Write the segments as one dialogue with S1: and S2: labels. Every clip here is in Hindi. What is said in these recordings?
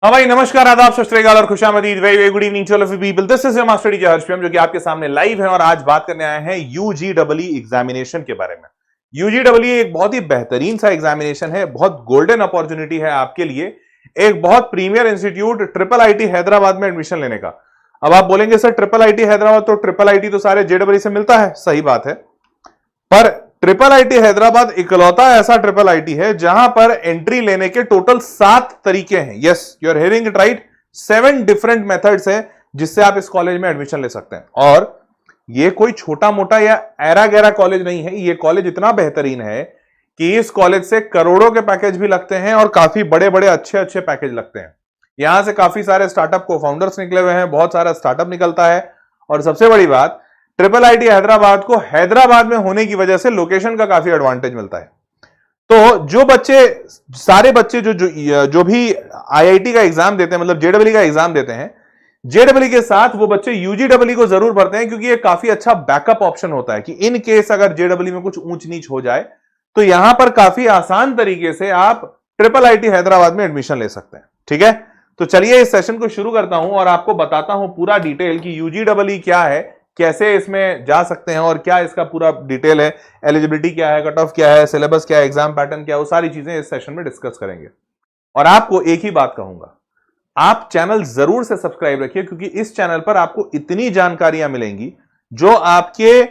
S1: हाँ भाई, नमस्कार, आदाब, सत श्री अकाल और खुशामदीद। Very very good evening to all of you people. This is your master teacher Harsham, जो कि आपके सामने लाइव है और आज बात करने आए हैं यूजीडब्ल्यू एग्जामिनेशन के बारे में। यूजीडब्ल्यू एक बहुत ही बेहतरीन सा एग्जामिनेशन है, बहुत गोल्डन अपॉर्चुनिटी है आपके लिए, एक बहुत premier institute triple IT Hyderabad में एडमिशन लेने का। अब आप बोलेंगे सर ट्रिपल आईटी हैदराबाद, तो ट्रिपल आईटी तो सारे जेडब्ल्यू से मिलता है, सही बात है, पर ट्रिपल आईटी हैदराबाद इकलौता ऐसा ट्रिपल आईटी है जहां पर एंट्री लेने के टोटल 7 तरीके हैं। Yes, you are hearing it right, 7 different methods हैं जिससे आप इस कॉलेज में एडमिशन ले सकते हैं। और ये कोई छोटा मोटा या ऐरा गैरा कॉलेज नहीं है, ये कॉलेज इतना बेहतरीन है कि इस कॉलेज से करोड़ों के पैकेज भी लगते हैं और काफी बड़े बड़े अच्छे अच्छे पैकेज लगते हैं। यहां से काफी सारे स्टार्टअप को फाउंडर्स निकले हुए हैं, बहुत सारा स्टार्टअप निकलता है। और सबसे बड़ी बात, ट्रिपल आईटी हैदराबाद को हैदराबाद में होने की वजह से लोकेशन का काफी एडवांटेज मिलता है। तो जो बच्चे, सारे बच्चे जो भी आईआईटी का एग्जाम देते हैं, मतलब जेडब्ल्यू का एग्जाम देते हैं, जेडब्ल्यू के साथ वो बच्चे यूजीडब्ल्यू को जरूर पढ़ते हैं, क्योंकि ये काफी अच्छा बैकअप ऑप्शन होता है कि इन केस अगर जेडब्ल्यू में कुछ ऊंच नीच हो जाए तो यहां पर काफी आसान तरीके से आप ट्रिपल आईटी हैदराबाद में एडमिशन ले सकते हैं। ठीक है, तो चलिए इस सेशन को शुरू करता हूं और आपको बताता हूं पूरा डिटेल कि यूजीडब्ल्यू क्या है, कैसे इसमें जा सकते हैं और क्या इसका पूरा डिटेल है, एलिजिबिलिटी क्या है, कट ऑफ क्या है, सिलेबस क्या है, एग्जाम पैटर्न क्या है, वो सारी चीजें इस सेशन में डिस्कस करेंगे। और आपको एक ही बात कहूंगा, आप चैनल जरूर से सब्सक्राइब रखिए, क्योंकि इस चैनल पर आपको इतनी जानकारियां मिलेंगी जो आपके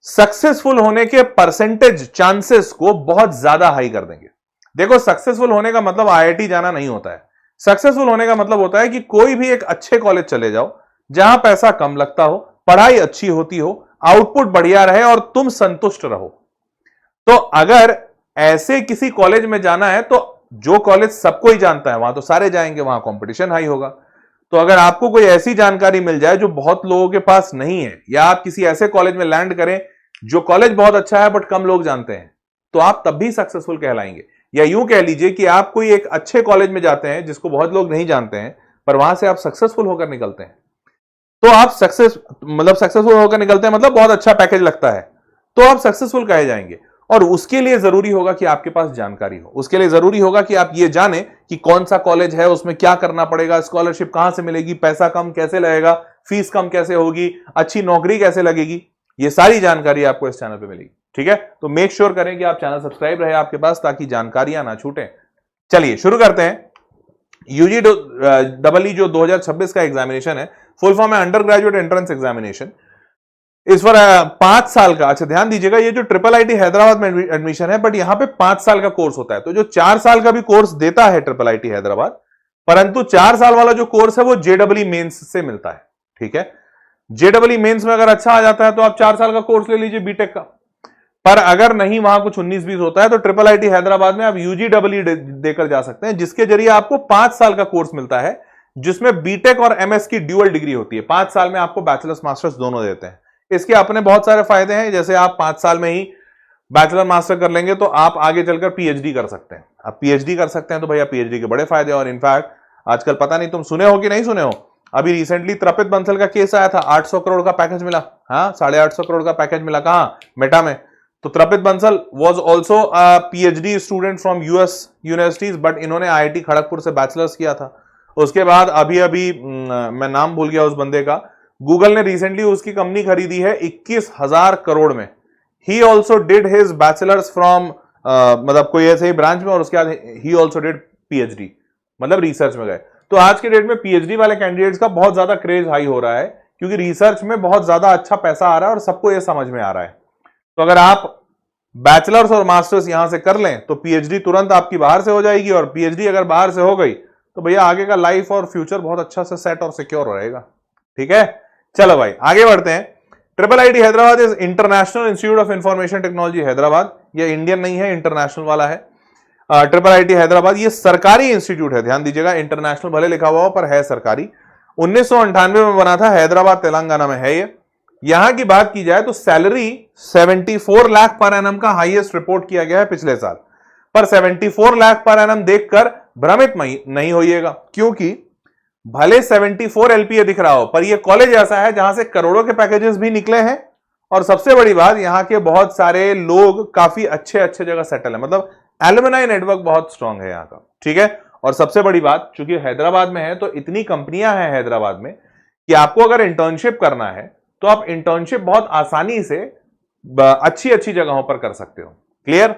S1: सक्सेसफुल होने के परसेंटेज चांसेस को बहुत ज्यादा हाई कर देंगे। देखो, सक्सेसफुल होने का मतलब आईआईटी जाना नहीं होता है। सक्सेसफुल होने का मतलब होता है कि कोई भी एक अच्छे कॉलेज चले जाओ जहां पैसा कम लगता हो, पढ़ाई अच्छी होती हो, आउटपुट बढ़िया रहे और तुम संतुष्ट रहो। तो अगर ऐसे किसी कॉलेज में जाना है, तो जो कॉलेज सबको ही जानता है वहां तो सारे जाएंगे, वहां कंपटीशन हाई होगा। तो अगर आपको कोई ऐसी जानकारी मिल जाए जो बहुत लोगों के पास नहीं है, या आप किसी ऐसे कॉलेज में लैंड करें जो कॉलेज बहुत अच्छा है बट कम लोग जानते हैं, तो आप तब भी सक्सेसफुल कहलाएंगे। या यूं कह लीजिए कि आप कोई एक अच्छे कॉलेज में जाते हैं जिसको बहुत लोग नहीं जानते हैं, पर वहां से आप सक्सेसफुल होकर निकलते हैं, तो आप सक्सेसफुल होकर निकलते हैं, मतलब बहुत अच्छा पैकेज लगता है, तो आप सक्सेसफुल कहे जाएंगे। और उसके लिए जरूरी होगा कि आपके पास जानकारी हो, उसके लिए जरूरी होगा कि आप ये जाने कि कौन सा कॉलेज है, उसमें क्या करना पड़ेगा, स्कॉलरशिप कहां से मिलेगी, पैसा कम कैसे लगेगा, फीस कम कैसे होगी, अच्छी नौकरी कैसे लगेगी, ये सारी जानकारी आपको इस चैनल पे मिलेगी। ठीक है, तो मेक श्योर करें कि आप चैनल सब्सक्राइब रहे आपके पास, ताकि जानकारियां ना छूटें। चलिए शुरू करते हैं। यूजीडब्ल्यू जो 2026 का एग्जामिनेशन है, फुल फॉर्म है अंडर ग्रेजुएट एंट्रेंस एग्जामिनेशन। इस पर 5 साल का, अच्छा ध्यान दीजिएगा, ये जो ट्रिपल आईटी हैदराबाद में एडमिशन है, बट यहां पे 5 साल का कोर्स होता है। तो जो 4 साल का भी कोर्स देता है ट्रिपल आईटी हैदराबाद, परंतु 4 साल वाला जो कोर्स है वो जेडब्ल्यू मेंस से मिलता है। ठीक है, जेडब्ल्यू मेंस में अगर अच्छा आ जाता है तो आप 4 साल का कोर्स ले लीजिए बीटेक का, पर अगर नहीं, वहां कुछ 19-20 होता है, तो ट्रिपल आईटी हैदराबाद में आप यूजीडब्ल्यू देकर जा सकते हैं, जिसके जरिए आपको 5 साल का कोर्स मिलता है, जिसमें बीटेक और एमएस की ड्यूअल डिग्री होती है। 5 साल में आपको बैचलर्स मास्टर्स दोनों देते हैं। इसके अपने बहुत सारे फायदे हैं, जैसे आप 5 साल में ही बैचलर मास्टर कर लेंगे तो आप आगे चलकर पीएचडी कर सकते हैं। आप पीएचडी कर सकते हैं तो भैया पीएचडी के बड़े फायदे। और इनफैक्ट आजकल पता नहीं तुम सुने हो कि नहीं सुने हो, अभी रिसेंटली त्रपित बंसल का केस आया था, 800 करोड़ का पैकेज मिला। हाँ, 850 करोड़ का पैकेज मिला, कहां, मेटा में। तो Trapit Bansal was also PhD student from US universities, but इन्होंने आईआईटी खड़गपुर से बैचलर्स किया था। उसके बाद अभी मैं नाम भूल गया उस बंदे का, गूगल ने रिसेंटली उसकी कंपनी खरीदी है 21,000 करोड़ में। He also did his bachelors from मतलब कोई ऐसे ही ब्रांच में, और उसके बाद ही ऑल्सो डिड पीएचडी, मतलब रिसर्च में गए। तो आज के डेट में पीएचडी वाले कैंडिडेट्स का बहुत ज्यादा क्रेज हाई हो रहा है, क्योंकि रिसर्च में बहुत ज्यादा अच्छा पैसा आ रहा है और सबको यह समझ में आ रहा है। तो अगर आप बैचलर्स और मास्टर्स यहां से कर लें तो पीएचडी तुरंत आपकी बाहर से हो जाएगी, और पीएचडी अगर बाहर से हो गई तो भैया आगे का लाइफ और फ्यूचर बहुत अच्छा से सेट और सिक्योर रहेगा। ठीक है, चलो भाई आगे बढ़ते हैं। Triple IT Hyderabad is international institute of information technology Hyderabad. ये इंडियन नहीं है, इंटरनेशनल वाला है। ट्रिपल आईटी हैदराबाद ये सरकारी इंस्टीट्यूट है, ध्यान दीजिएगा, इंटरनेशनल भले लिखा हुआ हो पर है सरकारी। 1998 में बना था, हैदराबाद तेलंगाना में है ये। यहां की बात की जाए तो सैलरी 74 लाख पर एनम का हाईएस्ट रिपोर्ट किया गया है पिछले साल। पर 74 लाख पर एनम देखकर भ्रमित नहीं होइएगा, क्योंकि भले 74 एलपीए दिख रहा हो, पर यह कॉलेज ऐसा है जहां से करोड़ों के पैकेजेस भी निकले हैं, और सबसे बड़ी बात, यहां के बहुत सारे लोग काफी अच्छे अच्छे जगह सेटल है, मतलब एलुमनाई नेटवर्क बहुत स्ट्रांग है यहां का। ठीक है, और सबसे बड़ी बात, चूंकि हैदराबाद में है तो इतनी कंपनियां हैं हैदराबाद में कि आपको अगर इंटर्नशिप करना है तो आप इंटर्नशिप बहुत आसानी से अच्छी अच्छी जगहों पर कर सकते हो। क्लियर?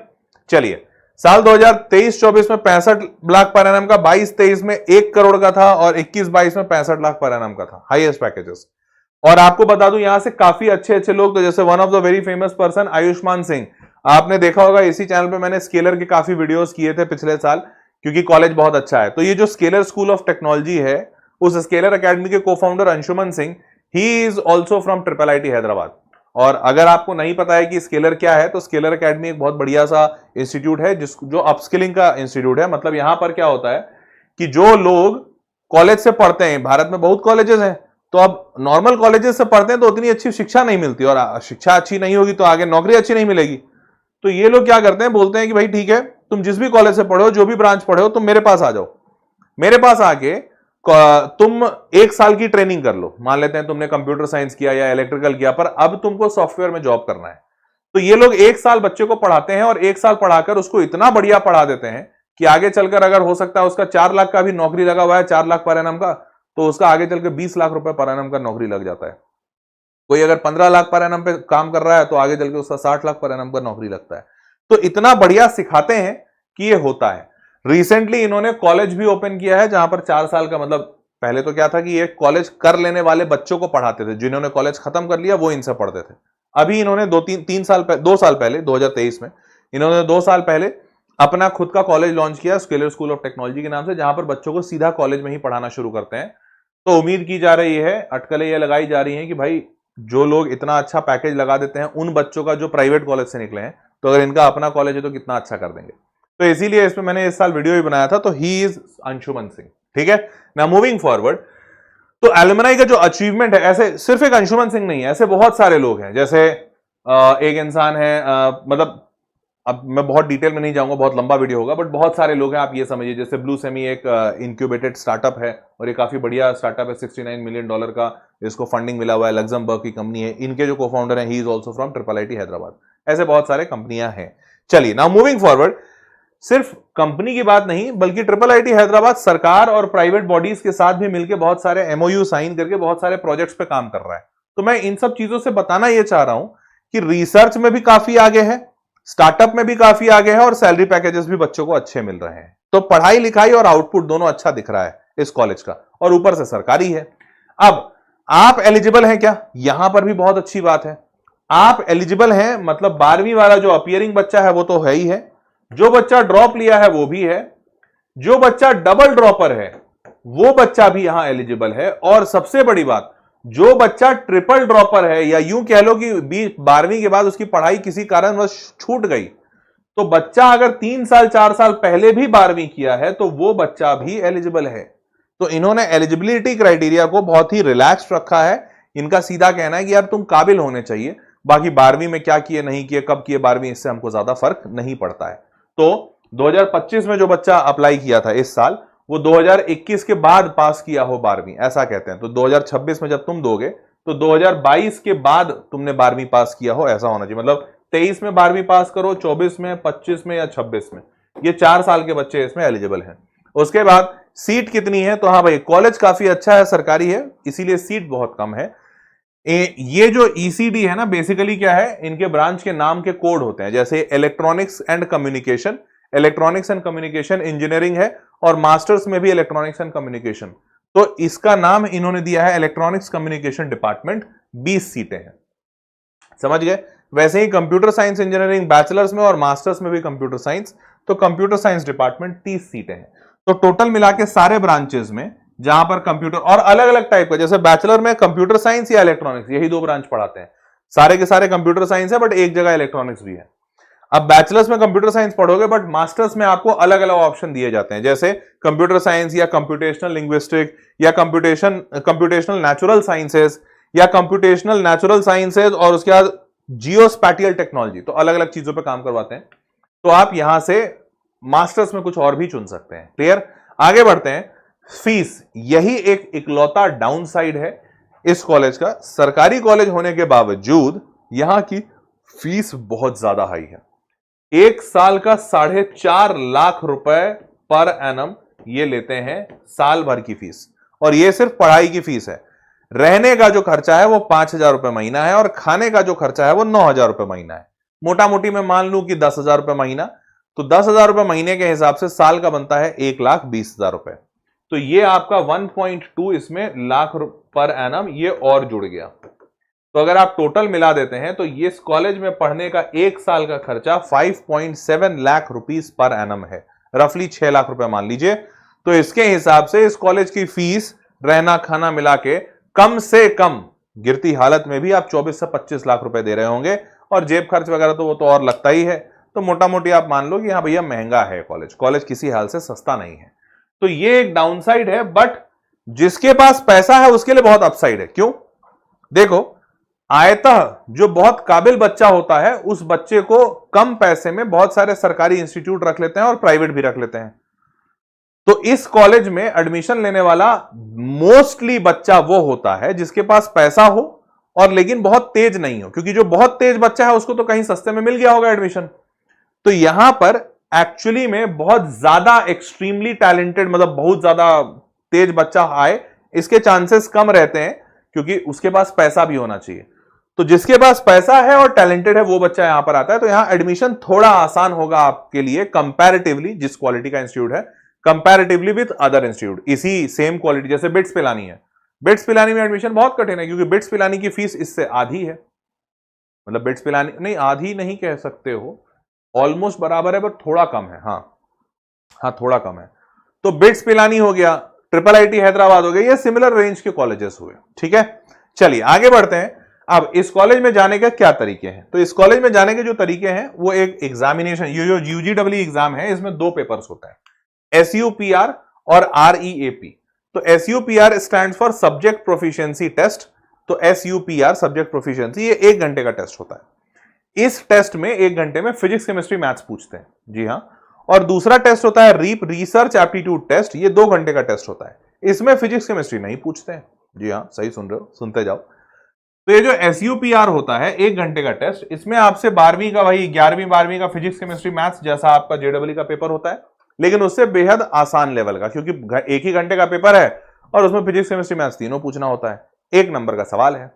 S1: चलिए, साल 2023-24 में 65 लाख पर एनम का, 22-23 में 1 करोड़ का था और 21-22 में 65 लाख पर एनम का था हाईएस्ट पैकेजेस। और आपको बता दूं यहां से काफी अच्छे अच्छे लोग, तो जैसे one of the very famous person Ayushman Singh, आपने देखा होगा इसी चैनल पे मैंने स्केलर के काफी वीडियोस किए थे पिछले साल, क्योंकि कॉलेज बहुत अच्छा है। तो ये जो स्केलर स्कूल ऑफ टेक्नोलॉजी है, उस स्केलर एकेडमी के cofounder Anshuman Singh, he is also from IIIT Hyderabad. और अगर आपको नहीं पता है कि स्केलर क्या है, तो स्केलर एकेडमी एक बहुत बढ़िया सा इंस्टीट्यूट है जो अपस्किलिंग का इंस्टीट्यूट है। मतलब यहां पर क्या होता है कि जो लोग कॉलेज से पढ़ते हैं, भारत में बहुत कॉलेजेस हैं, तो अब नॉर्मल कॉलेजेस से पढ़ते हैं तो उतनी अच्छी शिक्षा नहीं मिलती, और शिक्षा अच्छी नहीं होगी तो आगे नौकरी अच्छी नहीं मिलेगी। तो ये लोग क्या करते हैं, बोलते हैं कि भाई ठीक है, तुम जिस भी कॉलेज से पढ़े हो, जो भी ब्रांच पढ़े हो, तुम मेरे पास आ जाओ, मेरे पास आके तुम 1 साल की ट्रेनिंग कर लो। मान लेते हैं तुमने कंप्यूटर साइंस किया या इलेक्ट्रिकल किया, पर अब तुमको सॉफ्टवेयर में जॉब करना है। तो ये लोग 1 साल बच्चे को पढ़ाते हैं और 1 साल पढ़ाकर उसको इतना बढ़िया पढ़ा देते हैं कि आगे चलकर अगर हो सकता है उसका 4 लाख का भी नौकरी लगा हुआ है, 4 लाख पर एनम का, तो उसका आगे चलकर 20 लाख रुपए पर एनम का नौकरी लग जाता है। कोई अगर 15 लाख पर एनम पे काम कर रहा है तो आगे चलकर उसका 60 लाख पर एनम का नौकरी लगता है। तो इतना बढ़िया सिखाते हैं कि ये होता है। रिसेंटली इन्होंने कॉलेज भी ओपन किया है जहां पर 4 साल का, मतलब पहले तो क्या था कि ये कॉलेज कर लेने वाले बच्चों को पढ़ाते थे, जिन्होंने कॉलेज खत्म कर लिया वो इनसे पढ़ते थे। अभी इन्होंने 2 साल पहले 2023 में इन्होंने 2 साल पहले अपना खुद का कॉलेज लॉन्च किया, स्केलर स्कूल ऑफ टेक्नोलॉजी के नाम से, जहां पर बच्चों को सीधा कॉलेज में ही पढ़ाना शुरू करते हैं। तो उम्मीद की जा रही है, अटकलें ये लगाई जा रही हैं कि भाई जो लोग इतना अच्छा पैकेज लगा देते हैं उन बच्चों का जो प्राइवेट कॉलेज से निकले हैं, तो अगर इनका अपना कॉलेज है तो कितना अच्छा कर देंगे। तो इसीलिए इसमें मैंने इस साल वीडियो भी बनाया था। तो ही इज अंशुमन सिंह। ठीक है, नाउ मूविंग फॉरवर्ड, तो एलुमनाई का जो अचीवमेंट है, ऐसे सिर्फ एक अंशुमन सिंह नहीं है, ऐसे बहुत सारे लोग हैं। जैसे एक इंसान है, मतलब अब मैं बहुत डिटेल में नहीं जाऊंगा, बहुत लंबा वीडियो होगा, बट बहुत सारे लोग हैं, आप ये समझिए। जैसे ब्लू सेमी एक इंक्यूबेटेड स्टार्टअप है और ये काफी बढ़िया स्टार्टअप है, $69 मिलियन का इसको फंडिंग मिला हुआ है, लग्जमबर्ग की कंपनी है। इनके जो को-फाउंडर हैं, ही is also from IIIT Hyderabad. ऐसे बहुत सारे कंपनियां हैं। चलिए, नाउ मूविंग फॉरवर्ड, सिर्फ कंपनी की बात नहीं बल्कि IIIT हैदराबाद सरकार और प्राइवेट बॉडीज के साथ भी मिलकर बहुत सारे MOU साइन करके बहुत सारे प्रोजेक्ट्स पे काम कर रहा है। तो मैं इन सब चीजों से बताना यह चाह रहा हूं कि रिसर्च में भी काफी आगे है, स्टार्टअप में भी काफी आगे है, और सैलरी पैकेजेस भी बच्चों को अच्छे मिल रहे हैं। तो पढ़ाई लिखाई और आउटपुट दोनों अच्छा दिख रहा है इस कॉलेज का, और ऊपर से सरकारी है। अब आप एलिजिबल हैं क्या, यहां पर भी बहुत अच्छी बात है। आप एलिजिबल हैं, मतलब 12वीं वाला जो अपीयरिंग बच्चा है वो तो है ही है, जो बच्चा ड्रॉप लिया है वो भी है, जो बच्चा डबल ड्रॉपर है वो बच्चा भी यहां एलिजिबल है, और सबसे बड़ी बात, जो बच्चा ट्रिपल ड्रॉपर है, या यूं कह लो कि 12वीं के बाद उसकी पढ़ाई किसी कारणवश छूट गई, तो बच्चा अगर 3 साल 4 साल पहले भी 12वीं किया है तो वो बच्चा भी एलिजिबल है। तो इन्होंने एलिजिबिलिटी क्राइटेरिया को बहुत ही रिलैक्स रखा है। इनका सीधा कहना है कि यार तुम काबिल होने चाहिए, बाकी 12वीं में क्या किए नहीं किए, कब किए 12वीं, इससे हमको ज्यादा फर्क नहीं पड़ता है। तो 2025 में जो बच्चा अप्लाई किया था इस साल, वो 2021 के बाद पास किया हो 12वीं, ऐसा कहते हैं। तो 2026 में जब तुम दोगे तो 2022 के बाद तुमने 12वीं पास किया हो, ऐसा होना चाहिए। मतलब 23 में 12वीं पास करो, 24 में, 25 में या 26 में, ये 4 साल के बच्चे इसमें एलिजिबल हैं। उसके बाद सीट कितनी है, तो हाँ भाई कॉलेज काफी अच्छा है, सरकारी है, इसीलिए सीट बहुत कम है। ये जो ECD है ना, बेसिकली क्या है, इनके ब्रांच के नाम के कोड होते हैं। जैसे electronics and communication, electronics and communication engineering है, और मास्टर्स में भी इलेक्ट्रॉनिक्स एंड कम्युनिकेशन। तो इसका नाम इन्होंने दिया है इलेक्ट्रॉनिक्स कम्युनिकेशन डिपार्टमेंट, 20 सीटें हैं, समझ गए। वैसे ही कंप्यूटर साइंस इंजीनियरिंग बैचलर्स में और मास्टर्स में भी कंप्यूटर साइंस, तो कंप्यूटर साइंस डिपार्टमेंट 30 सीटें हैं। तो टोटल मिला के सारे ब्रांचेस में जहां पर कंप्यूटर, और अलग अलग टाइप का, जैसे बैचलर में कंप्यूटर साइंस या इलेक्ट्रॉनिक्स, यही 2 ब्रांच पढ़ाते हैं। सारे के सारे कंप्यूटर साइंस है, बट एक जगह इलेक्ट्रॉनिक्स भी है। अब बैचलर्स में कंप्यूटर साइंस पढ़ोगे, बट मास्टर्स में आपको अलग अलग ऑप्शन दिए जाते हैं, जैसे कंप्यूटर साइंस या कंप्यूटेशनल लिंग्विस्टिक या कंप्यूटेशनल नेचुरल साइंसेज या कंप्यूटेशनल नेचुरल साइंसेज, और उसके बाद जियोस्पैटियल टेक्नोलॉजी। तो अलग अलग चीजों पर काम करवाते हैं। तो आप यहां से मास्टर्स में कुछ और भी चुन सकते हैं। क्लियर? आगे बढ़ते हैं। फीस, यही एक इकलौता डाउन साइड है इस कॉलेज का। सरकारी कॉलेज होने के बावजूद यहां की फीस बहुत ज्यादा हाई है। 1 साल का 4.5 लाख रुपए पर एनम ये लेते हैं साल भर की फीस, और ये सिर्फ पढ़ाई की फीस है। रहने का जो खर्चा है वो 5,000 रुपए महीना है, और खाने का जो खर्चा है वो 9,000 रुपए महीना है। मोटा मोटी मैं मान लूं कि 10,000 रुपए महीना, तो 10,000 रुपए महीने के हिसाब से साल का बनता है 1,20,000 रुपए। तो ये आपका 1.2 इसमें लाख पर एनम ये और जुड़ गया। तो अगर आप टोटल मिला देते हैं तो ये इस कॉलेज में पढ़ने का एक साल का खर्चा 5.7 लाख रुपीस पर एनम है, रफली 6 लाख रुपए मान लीजिए। तो इसके हिसाब से इस कॉलेज की फीस रहना खाना मिला के कम से कम गिरती हालत में भी आप 24 से 25 लाख रुपए दे रहे होंगे, और जेब खर्च वगैरह तो वो तो और लगता ही है। तो मोटा मोटी आप मान लो कि हाँ भैया महंगा है कॉलेज, कॉलेज किसी हाल से सस्ता नहीं है। तो ये एक डाउनसाइड है, बट जिसके पास पैसा है उसके लिए बहुत अपसाइड है। क्यों? देखो, आयतः जो बहुत काबिल बच्चा होता है उस बच्चे को कम पैसे में बहुत सारे सरकारी इंस्टीट्यूट रख लेते हैं और प्राइवेट भी रख लेते हैं। तो इस कॉलेज में एडमिशन लेने वाला मोस्टली बच्चा वो होता है जिसके पास पैसा हो और लेकिन बहुत तेज नहीं हो, क्योंकि जो बहुत तेज बच्चा है उसको तो कहीं सस्ते में मिल गया होगा एडमिशन। तो यहां पर एक्चुअली में बहुत ज्यादा एक्सट्रीमली टैलेंटेड, मतलब बहुत ज्यादा तेज बच्चा आए, इसके चांसेस कम रहते हैं, क्योंकि उसके पास पैसा भी होना चाहिए। तो जिसके पास पैसा है और टैलेंटेड है वो बच्चा यहां पर आता है। तो यहां एडमिशन थोड़ा आसान होगा आपके लिए कंपैरेटिवली, जिस क्वालिटी का इंस्टीट्यूट है, कंपैरेटिवली विद अदर इंस्टीट्यूट इसी सेम क्वालिटी। जैसे बिट्स पिलानी है, बिट्स पिलानी में एडमिशन बहुत कठिन है, क्योंकि बिट्स पिलानी की फीस इससे आधी है। मतलब बिट्स पिलानी नहीं, आधी नहीं कह सकते हो, ऑलमोस्ट बराबर है, बट थोड़ा कम है। हाँ थोड़ा कम है। तो बिट्स पिलानी हो गया, ट्रिपल आईटी हैदराबाद हो गया, ये सिमिलर रेंज के कॉलेजेस हुए। ठीक है, चलिए आगे बढ़ते हैं। अब इस कॉलेज में जाने के क्या तरीके हैं? तो इस कॉलेज में जाने के जो तरीके हैं वो एक एग्जामिनेशन, ये जो यूजीडब्ल्यू एग्जाम है इसमें 2 पेपर्स होता है, एसयूपीआर और आरईएपी। तो SUPR stand for subject proficiency test. तो एसयूपीआर सब्जेक्ट प्रोफिशिएंसी, ये 1 घंटे का टेस्ट होता है। इस टेस्ट में 1 घंटे में फिजिक्स केमिस्ट्री मैथ्स पूछते हैं, जी हाँ। और दूसरा टेस्ट होता है रीप, रिसर्च एप्टीट्यूड टेस्ट, ये 2 घंटे का टेस्ट होता है। इसमें फिजिक्स केमिस्ट्री नहीं पूछते हैं, जी हाँ, सही सुन रहे हो, सुनते जाओ। तो ये जो एसयूपीआर होता है 1 घंटे का टेस्ट, इसमें आपसे 12वीं का, वही 11वीं 12वीं का फिजिक्स केमिस्ट्री मैथ्स जैसा आपका जेडब्ल्यू का पेपर होता है, लेकिन उससे बेहद आसान लेवल का, क्योंकि 1 ही घंटे का पेपर है और उसमें फिजिक्स केमिस्ट्री मैथ्स तीनों पूछना होता है, 1 नंबर का सवाल है।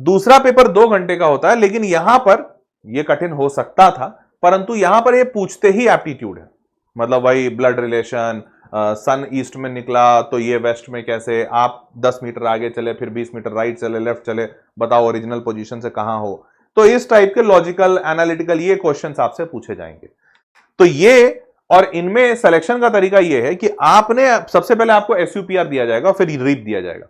S1: दूसरा पेपर 2 घंटे का होता है, लेकिन यहां पर यह कठिन हो सकता था, परंतु यहां पर ये पूछते ही एप्टीट्यूड है। मतलब वही ब्लड रिलेशन, सन ईस्ट में निकला तो ये वेस्ट में कैसे, आप 10 मीटर आगे चले फिर 20 मीटर राइट चले लेफ्ट चले, बताओ ओरिजिनल पोजीशन से कहां हो। तो इस टाइप के लॉजिकल एनालिटिकल ये क्वेश्चंस आपसे पूछे जाएंगे। तो ये, और इनमें सिलेक्शन का तरीका ये है कि आपने सबसे पहले आपको एसयूपीआर दिया जाएगा, फिर रीप दिया जाएगा।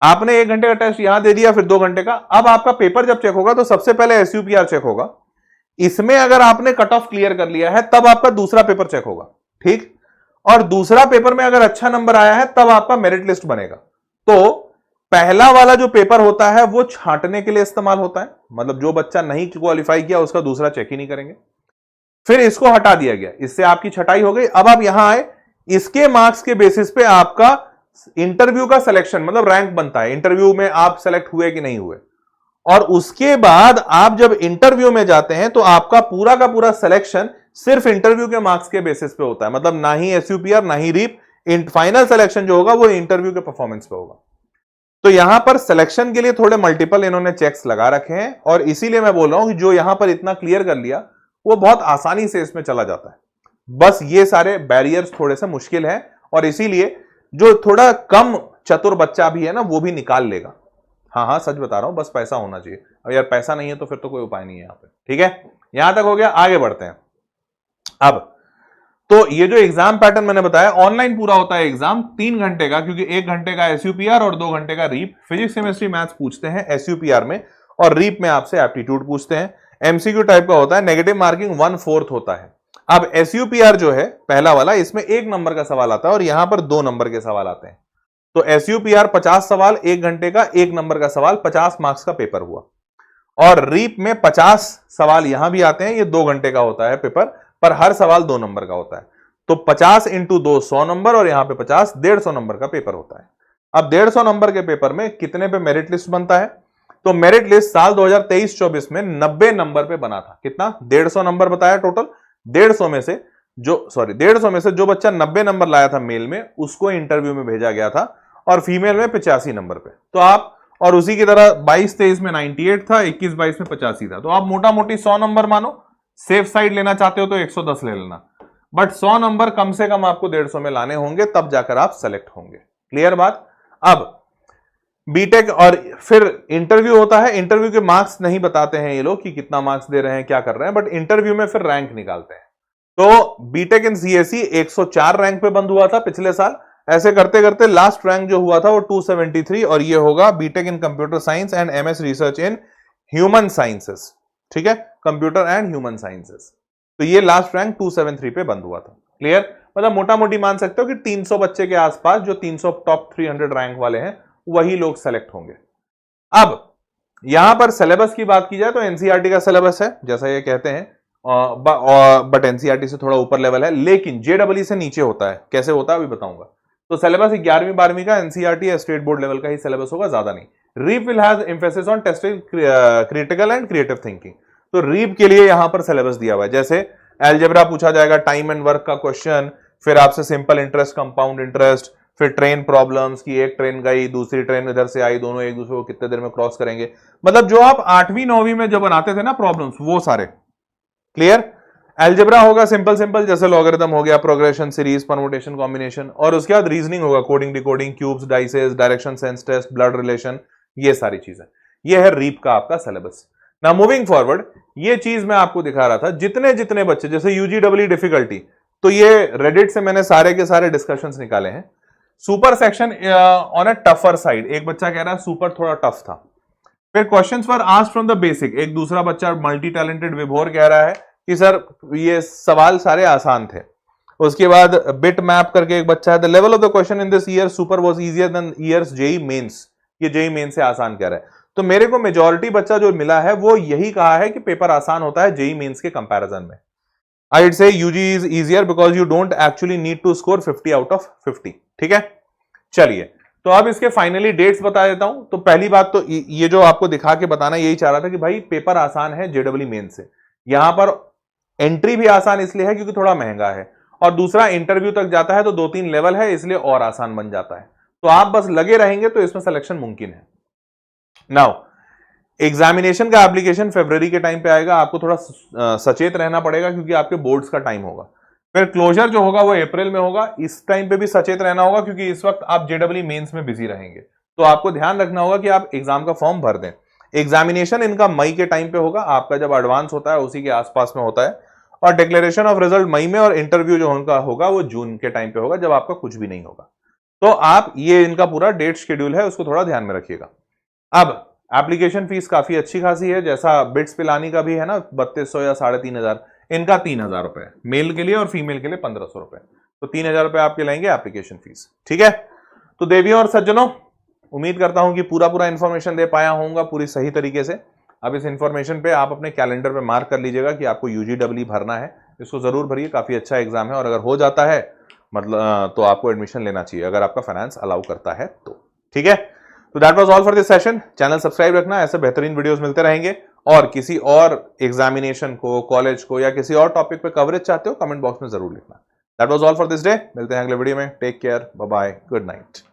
S1: आपने 1 घंटे का टेस्ट यहां दे दिया, फिर 2 घंटे का। अब आपका पेपर जब चेक होगा तो सबसे पहले एसयूपीआर चेक होगा। इसमें अगर आपने कट ऑफ क्लियर कर लिया है तब आपका दूसरा पेपर चेक होगा, ठीक। और दूसरा पेपर में अगर अच्छा नंबर आया है तब आपका मेरिट लिस्ट बनेगा। तो पहला वाला जो पेपर होता है वो छांटने के लिए इस्तेमाल होता है, मतलब जो बच्चा नहीं क्वालिफाई किया उसका दूसरा चेक ही नहीं करेंगे। फिर इसको हटा दिया गया, इससे आपकी छटाई हो गई। अब आप यहां आए, इसके मार्क्स के बेसिस पे आपका इंटरव्यू का सिलेक्शन, मतलब रैंक बनता है, इंटरव्यू में आप सेलेक्ट हुए कि नहीं हुए। और उसके बाद आप जब इंटरव्यू में जाते हैं तो आपका पूरा का पूरा सिलेक्शन सिर्फ इंटरव्यू के मार्क्स के बेसिस पे होता है, मतलब ना ही एसयूपीआर ना ही रीप, फाइनल सिलेक्शन जो होगा वो इंटरव्यू के परफॉर्मेंस पे होगा। तो यहां पर सिलेक्शन के लिए थोड़े मल्टीपल इन्होंने चेक्स लगा रखे हैं, और इसीलिए मैं बोल रहा हूं कि जो यहां पर इतना क्लियर कर लिया वो बहुत आसानी से इसमें चला जाता है। बस ये सारे बैरियर्स थोड़े से मुश्किल है, और इसीलिए जो थोड़ा कम चतुर बच्चा भी है ना वो भी निकाल लेगा। हाँ सच बता रहा हूं, बस पैसा होना चाहिए। अब यार पैसा नहीं है तो फिर तो कोई उपाय नहीं है यहां पे, ठीक है। यहां तक हो गया, आगे बढ़ते हैं। अब तो ये जो एग्जाम पैटर्न मैंने बताया, ऑनलाइन पूरा होता है एग्जाम 3 घंटे का, क्योंकि 1 घंटे का एसयूपीआर और 2 घंटे का रीप। फिजिक्स केमिस्ट्री मैथ्स पूछते हैं एसयूपीआर में, और रीप में आपसे एप्टीट्यूड पूछते हैं। एमसीक्यू टाइप का होता है, नेगेटिव मार्किंग 1/4 होता है। अब एसयूपीआर जो है पहला वाला, इसमें 1 नंबर का सवाल आता है और यहां पर 2 नंबर के सवाल आते हैं। तो एसयूपीआर 50 सवाल, 1 घंटे का 1 नंबर का सवाल, 50 मार्क्स का पेपर हुआ। और रीप में 50 सवाल यहां भी आते हैं, ये 2 घंटे का होता है पेपर, पर हर सवाल 2 नंबर का होता है। तो 50 इंटू 2 100 नंबर, और यहां पे 50 150 नंबर का पेपर होता है। अब 150 नंबर के पेपर में कितने पे मेरिट लिस्ट बनता है? तो मेरिट लिस्ट साल 2023-24 में 90 नंबर पे बना था। कितना? 150 नंबर बताया टोटल, 150 में से 150 में से जो बच्चा 90 नंबर लाया था मेल में, उसको इंटरव्यू में भेजा गया था, और फीमेल में 85 नंबर पे। तो आप, और उसी की तरह 22-23 में 98 था, 21-22 में 85 था। तो आप मोटा मोटी 100 नंबर मानो, सेफ साइड लेना चाहते हो तो 110 ले लेना, बट 100 नंबर कम से कम आपको 150 में लाने होंगे, तब जाकर आप सेलेक्ट होंगे। क्लियर बात। अब बीटेक और फिर इंटरव्यू होता है। इंटरव्यू के मार्क्स नहीं बताते हैं ये लोग कि कितना मार्क्स दे रहे हैं, क्या कर रहे हैं, बट इंटरव्यू में फिर रैंक निकालते हैं। तो बीटेक इन सीएसई 104 रैंक पे बंद हुआ था पिछले साल। ऐसे करते करते लास्ट रैंक जो हुआ था वो 273, और ये होगा B Tech in computer science and MS research in human sciences. ठीक है, कंप्यूटर एंड ह्यूमन साइंसेस। तो ये लास्ट रैंक 273 पे बंद हुआ था। क्लियर। मतलब मोटा मोटी मान सकते हो कि 300 बच्चे के आसपास, जो 300 टॉप 300 रैंक वाले हैं, वही लोग सेलेक्ट होंगे। अब यहां पर सिलेबस की बात की जाए तो एनसीईआरटी का सिलेबस है, जैसा ये कहते हैं, बट एनसीईआरटी से थोड़ा ऊपर लेवल है, लेकिन जेडब्ल्यू से नीचे होता है। कैसे होता है अभी बताऊंगा। तो सिलेबस 11वीं 12वीं का एनसीईआरटी या स्टेट बोर्ड लेवल का ही सिलेबस होगा, ज्यादा नहीं। REAP will have emphasis on testing critical and creative thinking. तो रीप के लिए यहां पर सिलेबस दिया हुआ है, जैसे एलजेब्रा पूछा जाएगा, टाइम एंड वर्क का क्वेश्चन, फिर आपसे सिंपल इंटरेस्ट, कंपाउंड इंटरेस्ट, फिर ट्रेन प्रॉब्लम्स की एक ट्रेन गई, दूसरी ट्रेन इधर से आई, दोनों एक दूसरे को कितने देर में क्रॉस करेंगे। मतलब जो आप 8वीं 9वीं में जो बनाते थे ना प्रॉब्लम्स, वो सारे। क्लियर। एल्जेब्रा होगा सिंपल सिंपल, जैसे लॉगरिथम हो गया, प्रोग्रेशन, सीरीज, परमुटेशन, कॉम्बिनेशन, और उसके बाद रीजनिंग होगा, coding, decoding, cubes, dices, direction sense test, blood relation, ये सारी चीजें। ये है रीप का आपका सिलेबस। नाउ मूविंग फॉरवर्ड, ये चीज मैं आपको दिखा रहा था, जितने जितने बच्चे, जैसे यूजीडब्ल्यू डिफिकल्टी, तो ये रेडिट से मैंने सारे के सारे डिस्कशंस निकाले हैं। Super section on a tougher side, एक बच्चा कह रहा है सुपर थोड़ा टफ था। फिर questions were asked from the basic, एक दूसरा बच्चा मल्टी टैलेंटेड विभोर कह रहा है कि सर ये सवाल सारे आसान थे। उसके बाद बिट मैप करके एक बच्चा है, the level of the question in this year super was easier than years JEE Mains, ये जेई मेंस से आसान कह रहा है। तो मेरे को मेजॉरिटी बच्चा जो मिला है वो यही कहा है कि पेपर आसान होता है जेई मेंस के कंपैरिजन में। I would say UG is easier because you don't actually need to score 50 out of 50। ठीक है, चलिए तो अब इसके फाइनली डेट्स बता देता हूं। तो पहली बात तो ये जो आपको दिखा के बताना, यही चाह रहा था कि भाई पेपर आसान है जेडब्ल्यू मेन से। यहां पर एंट्री भी आसान इसलिए है क्योंकि थोड़ा महंगा है, और दूसरा इंटरव्यू तक जाता है तो 2-3 लेवल है, इसलिए और आसान बन जाता है। तो आप बस लगे रहेंगे तो इसमें सिलेक्शन मुमकिन है। नाउ एग्जामिनेशन का एप्लीकेशन फरवरी के टाइम पे आएगा, आपको थोड़ा सचेत रहना पड़ेगा क्योंकि आपके बोर्ड्स का टाइम होगा। फिर क्लोजर जो होगा वो अप्रैल में होगा, इस टाइम पे भी सचेत रहना होगा क्योंकि इस वक्त आप जेडब्ल्यू मेंस में बिजी रहेंगे। तो आपको ध्यान रखना होगा कि आप एग्जाम का फॉर्म भर दें। एग्जामिनेशन इनका मई के टाइम पे होगा, आपका जब एडवांस होता है उसी के आसपास में होता है, और डिक्लेरेशन ऑफ रिजल्ट मई में, और इंटरव्यू जो उनका होगा वो जून के टाइम पे होगा, जब आपका कुछ भी नहीं होगा। तो आप ये इनका पूरा डेट शेड्यूल है, उसको थोड़ा ध्यान में रखिएगा। अब एप्लीकेशन फीस काफी अच्छी खासी है, जैसा बिट्स पिलानी का भी है ना 3200 या 3500, इनका 3000 रुपए, मेल के लिए और फीमेल के लिए 1500 रुपए। तो 3000 रुपए आपके लेंगे एप्लीकेशन फीस। ठीक है, तो देवियों और सज्जनों, उम्मीद करता हूं कि पूरा इंफॉर्मेशन दे पाया होऊंगा पूरी सही तरीके से। अब इस इंफॉर्मेशन पे आप अपने कैलेंडर पे मार्क कर लीजिएगा कि आपको यूजीडब्ल्यू भरना है, इसको जरूर भरिए, काफी अच्छा एग्जाम है, और अगर हो जाता है मतलब तो आपको एडमिशन लेना चाहिए, अगर आपका फाइनेंस अलाउ करता है तो। ठीक है, तो that was all for this session. Channel subscribe रखना, ऐसे बेहतरीन वीडियोस मिलते रहेंगे, और किसी और एग्जामिनेशन को, कॉलेज को, या किसी और टॉपिक पे कवरेज चाहते हो, कमेंट बॉक्स में जरूर लिखना। That was all for this day. मिलते हैं अगले वीडियो में। Take care, bye bye, good night.